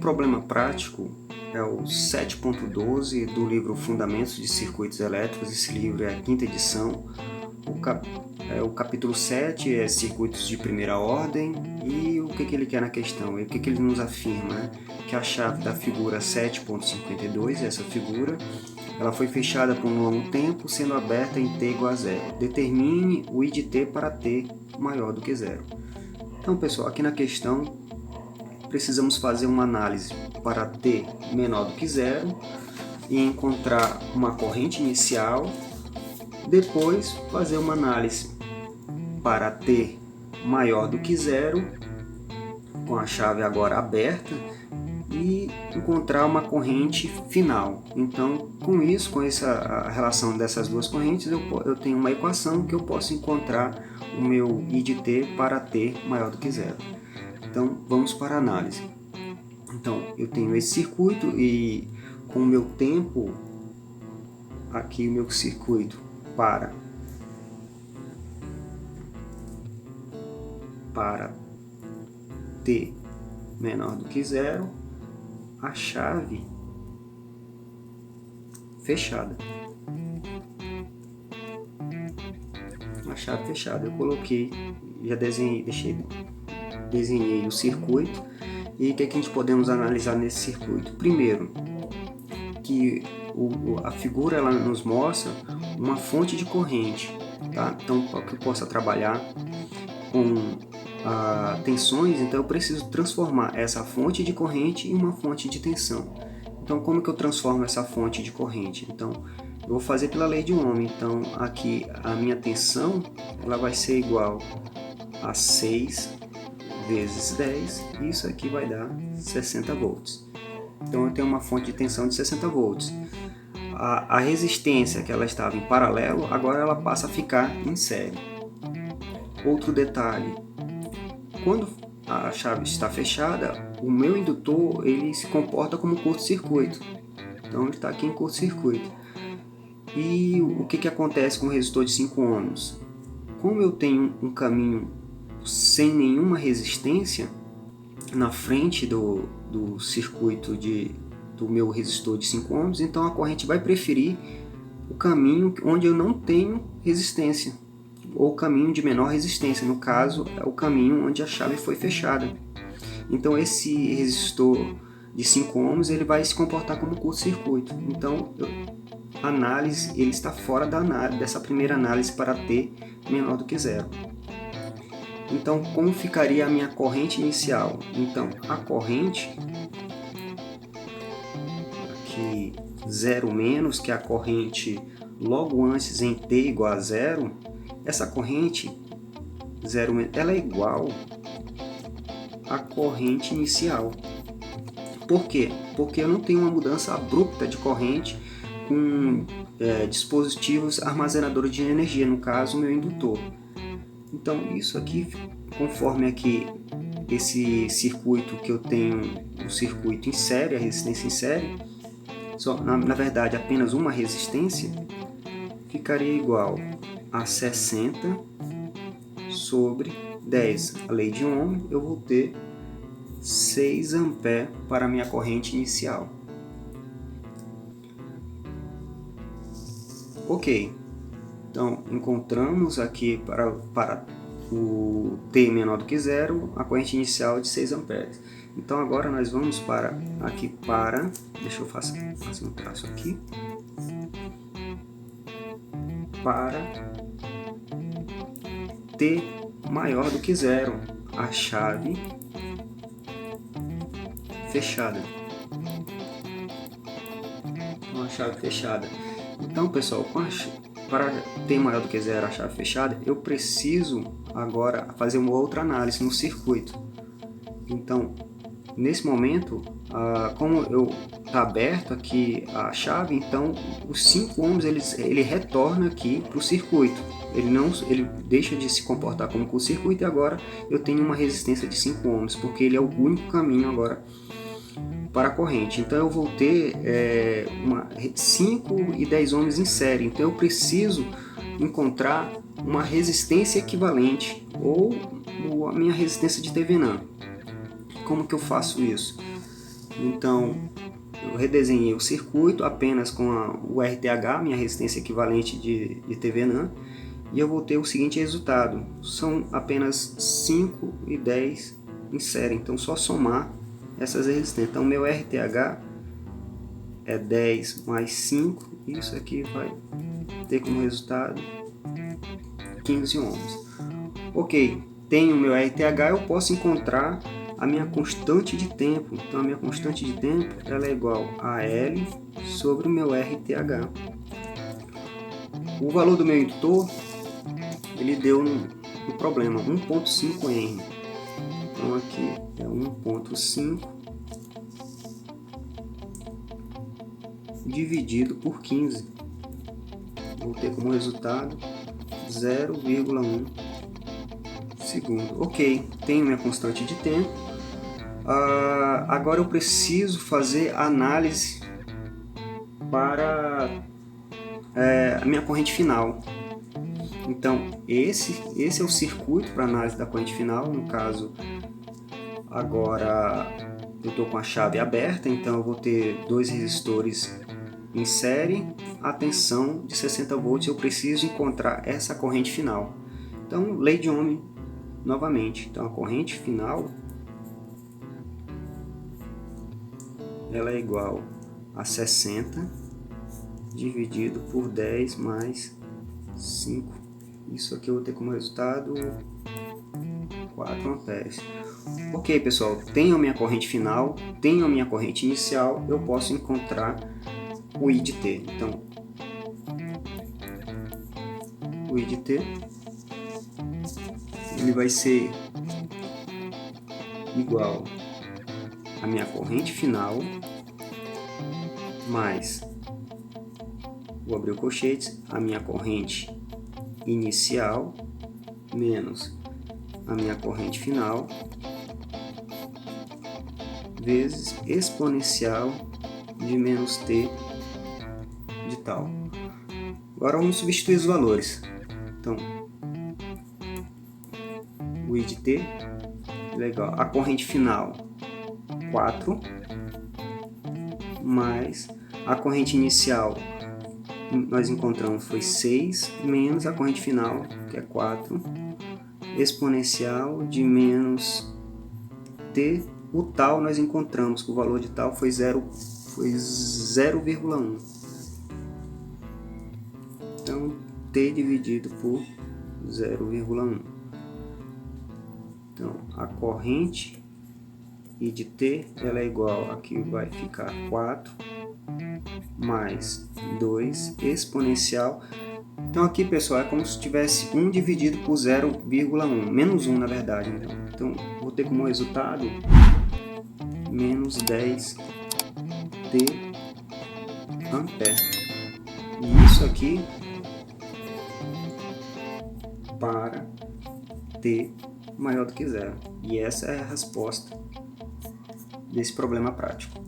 problema prático é o 7.12 do livro Fundamentos de Circuitos Elétricos. Esse livro é a 5ª edição. O capítulo 7 é circuitos de primeira ordem. E o que ele quer na questão? E o que ele nos afirma? Né? Que a chave da figura 7.52, essa figura, ela foi fechada por um longo tempo, sendo aberta em t igual a 0. Determine o I de t para t maior do que 0. Então, pessoal, aqui na questão, precisamos fazer uma análise para t menor do que 0 e encontrar uma corrente inicial. Depois, fazer uma análise para t maior do que 0, com a chave agora aberta, e encontrar uma corrente final. Então, com a relação dessas duas correntes, eu tenho uma equação que eu posso encontrar o meu I de t para t maior do que 0. Então, vamos para a análise. Então, eu tenho esse circuito e com o meu tempo, aqui o meu circuito para t menor do que 0, a chave fechada. A chave fechada, eu coloquei, já desenhei o circuito. E o que a gente podemos analisar nesse circuito? Primeiro, que a figura ela nos mostra uma fonte de corrente, tá? Então, para que eu possa trabalhar com tensões, então eu preciso transformar essa fonte de corrente em uma fonte de tensão. Então, como que eu transformo essa fonte de corrente? Então, eu vou fazer pela lei de Ohm. Então, aqui a minha tensão ela vai ser igual a 6 vezes 10, e isso aqui vai dar 60 volts. Então, eu tenho uma fonte de tensão de 60 volts. A resistência que ela estava em paralelo, agora ela passa a ficar em série. Outro detalhe, quando a chave está fechada, o meu indutor ele se comporta como curto-circuito. Então ele está aqui em curto-circuito. E o que acontece com o resistor de 5 ohms? Como eu tenho um caminho sem nenhuma resistência na frente do circuito do meu resistor de 5 ohms, então a corrente vai preferir o caminho onde eu não tenho resistência, ou o caminho de menor resistência, no caso é o caminho onde a chave foi fechada. Então esse resistor de 5 ohms ele vai se comportar como curto-circuito. Então a análise ele está fora dessa primeira análise para t menor do que 0. Então como ficaria a minha corrente inicial? Então a corrente aqui 0 menos, que é a corrente logo antes em t igual a 0, essa corrente 0 menos, ela é igual à corrente inicial. Por quê? Porque eu não tenho uma mudança abrupta de corrente com dispositivos armazenadores de energia, no caso o meu indutor. Então isso aqui, conforme aqui esse circuito que eu tenho, um circuito em série, a resistência em série, na verdade apenas uma resistência, ficaria igual a 60 sobre 10. A lei de Ohm, eu vou ter 6 A para a minha corrente inicial. Ok, então encontramos aqui para o t menor do que 0 a corrente inicial de 6 A. Então agora nós vamos deixa eu fazer um traço aqui, para t maior do que 0, a chave fechada. Então, a chave fechada. Então, pessoal, para t maior do que 0, a chave fechada, eu preciso agora fazer uma outra análise no circuito. Então, nesse momento, como está aberto aqui a chave, então os 5 ohms ele retorna aqui para o circuito. Ele deixa de se comportar como curto-circuito e agora eu tenho uma resistência de 5 ohms, porque ele é o único caminho agora para a corrente. Então eu vou ter 5 e 10 ohms em série. Então eu preciso encontrar uma resistência equivalente ou a minha resistência de Thevenin. Como que eu faço isso? Então, eu redesenhei o circuito apenas com o RTH, minha resistência equivalente de TV-NAND, e eu vou ter o seguinte resultado: são apenas 5 e 10 em série, então só somar essas resistências. Então, meu RTH é 10 mais 5, e isso aqui vai ter como resultado 15 ohms. Ok, tenho o meu RTH, eu posso encontrar a minha constante de tempo. Então a minha constante de tempo ela é igual a L sobre o meu RTH. O valor do meu indutor ele deu no problema 1.5 Henry. Então aqui é 1.5 dividido por 15. Vou ter como resultado 0,1 segundo. Ok, tenho minha constante de tempo. Agora eu preciso fazer a análise para a minha corrente final. Então esse é o circuito para análise da corrente final. No caso, agora eu estou com a chave aberta, então eu vou ter dois resistores em série, a tensão de 60 volts. Eu preciso encontrar essa corrente final. Então, lei de Ohm novamente. Então a corrente final ela é igual a 60 dividido por 10 mais 5. Isso aqui eu vou ter como resultado 4 amperes. Ok, pessoal, tenho a minha corrente final, tenho a minha corrente inicial, eu posso encontrar o I de T. Então, o I de T ele vai ser igual a minha corrente final mais, vou abrir o colchete, a minha corrente inicial menos a minha corrente final vezes exponencial de menos T de tal. Agora vamos substituir os valores. Então, o I de T é igual a corrente final 4 mais a corrente inicial nós encontramos foi 6 menos a corrente final que é 4 exponencial de menos T. O tal nós encontramos que o valor de tal foi 0,1. Então T dividido por 0,1. Então a corrente I de T ela é igual, aqui vai ficar 4 mais 2 exponencial. Então aqui, pessoal, é como se tivesse 1 dividido por 0,1, menos 1 na verdade. Então vou ter como resultado menos 10 T ampere. E isso aqui para T maior do que 0. E essa é a resposta desse problema prático.